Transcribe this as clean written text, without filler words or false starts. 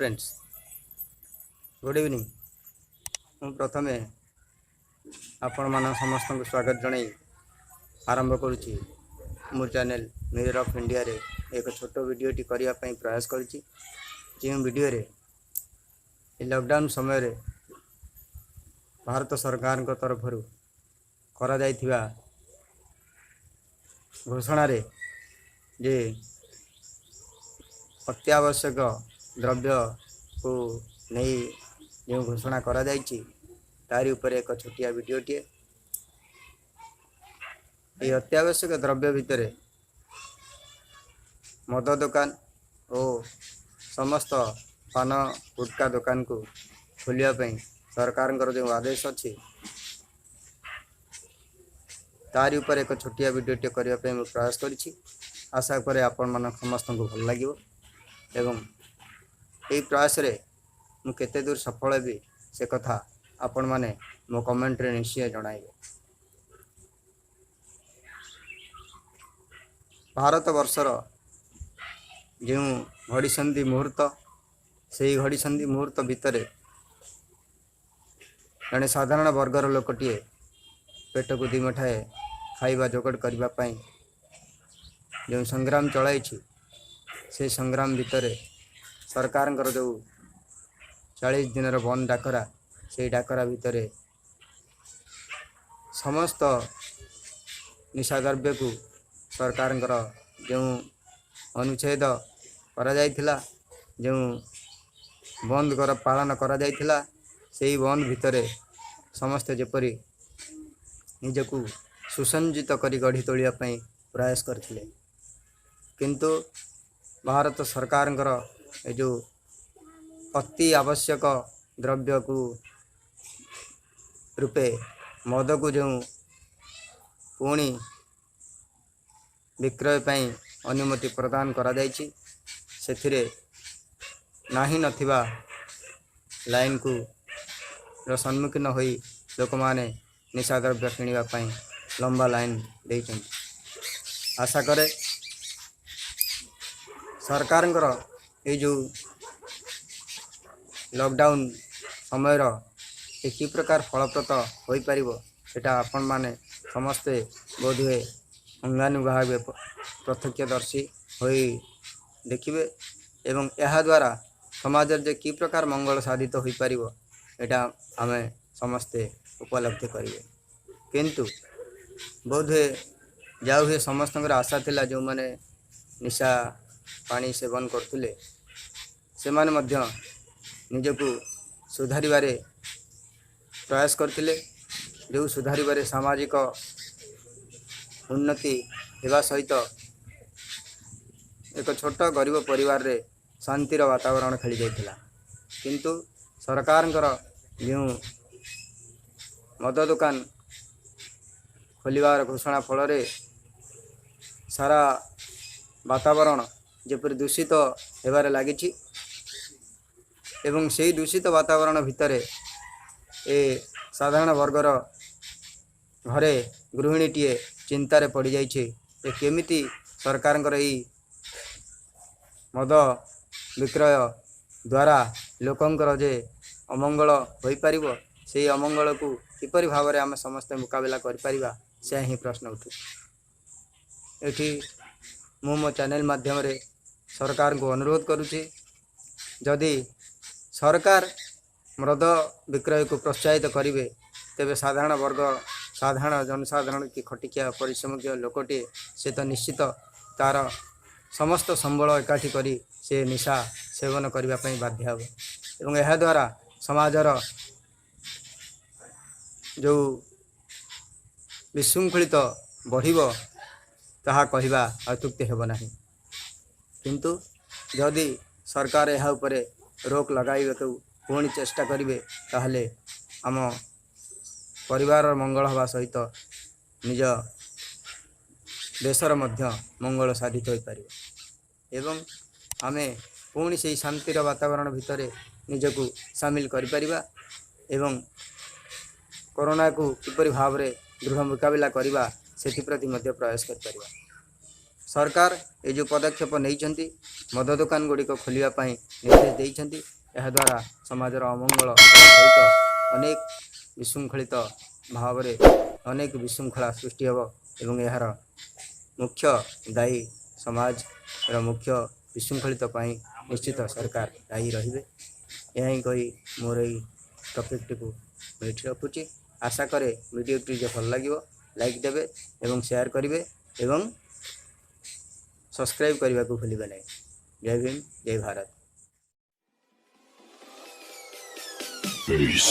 Friends good evening. मु प्रथमे आपण मान समस्त को स्वागत जन आरंभ करुच्ची मो चैनल मिरर ऑफ इंडिया रे एक छोट वीडियोटी करने प्रयास करुच्ची। जो वीडियो रे लॉकडाउन समय रे भारत सरकार तरफ करा जाइथिबा घोषणा रे जे अत्यावश्यक द्रव्य को नहीं जो घोषणा करा जाइछि तारी ऊपर एक छोटिया वीडियोटी। ये अत्यावश्यक द्रव्य भितर मद दुकान और समस्त पान गुटका दुकान को खोलिया सरकार जो आदेश अच्छी तारी ऊपर एक छोटिया वीडियोटी करने मैं प्रयास करी। आशा करे आपण मन समस्त को भल लगे एवं यही प्रयास रे मु केते दूर सफल भी से कथा आपण माने मो कमेंट रे निश्चय जणाइबे। भारत वर्षर जो घड़ीसंधि मुहूर्त से घड़ीसंधि मुहूर्त भितर जड़े साधारण वर्गर लोकटे पेट को दी मुठाए खाइबा जोगड़ करने जो संग्राम चलाई से संग्राम भितर सरकार जो 40 दिन बंद डाकरा से डाकरा भितर समस्त निशा द्रव्य को सरकार जो अनुच्छेद करा जाइथिला जो बंद कर पालन करा जाइथिला से बंद भितर समस्त जेपरी निजको सुसंजित करी गढ़ी तोलिया प्रयास करथिले किंतु भारत सरकार जो अति आवश्यक द्रव्य को रूपे मद को जो पुणी विक्रय पाई अनुमति प्रदान करा जाइछि सेथिरे नाही नथिबा लाइन को सम्मुखीन होई लोक माने निशा द्रव्य किनिबा पाई लंबा लाइन देइछन। आशा करे सरकार ये जो लॉकडाउन समय कि प्रकार फलप्रद हो पार सेटा आपण माने समस्ते बोधे अंगानुभावे प्रत्यक्षदर्शी हो देखिए एवं यह द्वारा समाज जे कि प्रकार मंगल साधित हो पार एटा आमे समस्ते उपलब्धि करेंगे किंतु बोधे जाऊ समस्त आशा थिला जो माने निशा पानी सेवन करथिले से माने मध्य निजको सुधारिबारे प्रयास करथिले जो सुधारिबारे सामाजिक उन्नति हेबा सहित एक छोट गरीब परिवार रे शांतिर वातावरण खेली जाइथिला किंतु सरकार जो मद दुकान खोलिबार घोषणा फल रे सारा वातावरण जेपरि दूषित हेबारे लागिछि एवं से दूषित वातावरण भितर ए साधारण वर्गर घरे गृहिणीटीए चिंतार पड़ जाइए केमिति सरकार मद विक्रय द्वारा लोकंकर जे अमंगल हो पार से अमंगल को किपरि भाव में आम समस्ते मुकाबला कर से ही प्रश्न उठू। एठी मो चैनल माध्यम रे सरकार को अनुरोध करुच्ची जदि सरकार मद विक्रय को प्रोत्साहित करेंगे तेबे साधारण वर्ग साधारण जनसाधारण की खटिकिया परिश्रमिक लोकटे से तो निश्चित तार समस्त संबल एकाठी करी से निशा सेवन करने बाध्य हो एवं यह द्वारा समाजर जो विशृंखलित बढ़िबो ताहा कहवा अत्युक्ति हेब नाही किंतु जदि सरकार यह उपरे रोक लगाइबे को पुणी चेष्टा करेंगे ताहले आम परिवार मंगल हवा सहित निज देशर मध्य मंगल साधित हो पार एवं आमे पुणी से शांतिर वातावरण भितर निजको सामिल करिपरिबा एवं कोरोना को किपरि भाव रे दृढ़ मुकाबला करवा से प्रति मध्य प्रयास कर सरकार ये जो पदक्षेप नहीं मद दुकान गुड़िक खोलने निर्देश देइछन्ति द्वारा समाजर अमंगल सहित अनेक विशृंखलित भाव अनेक विशृंखला सृष्टि हेब एवं यार मुख्य दायी समाज मुख्य विशृंखलित निश्चित सरकार दायी रहिबे। यह ही कही मोर यही टपिक को रखुची। आशा करे वीडियोटी जो भल लगे लाइक देवे एवं शेयर करेंगे एवं सब्सक्राइब करने को भूलिबे नहीं। जय भीम जय भारत। Peace.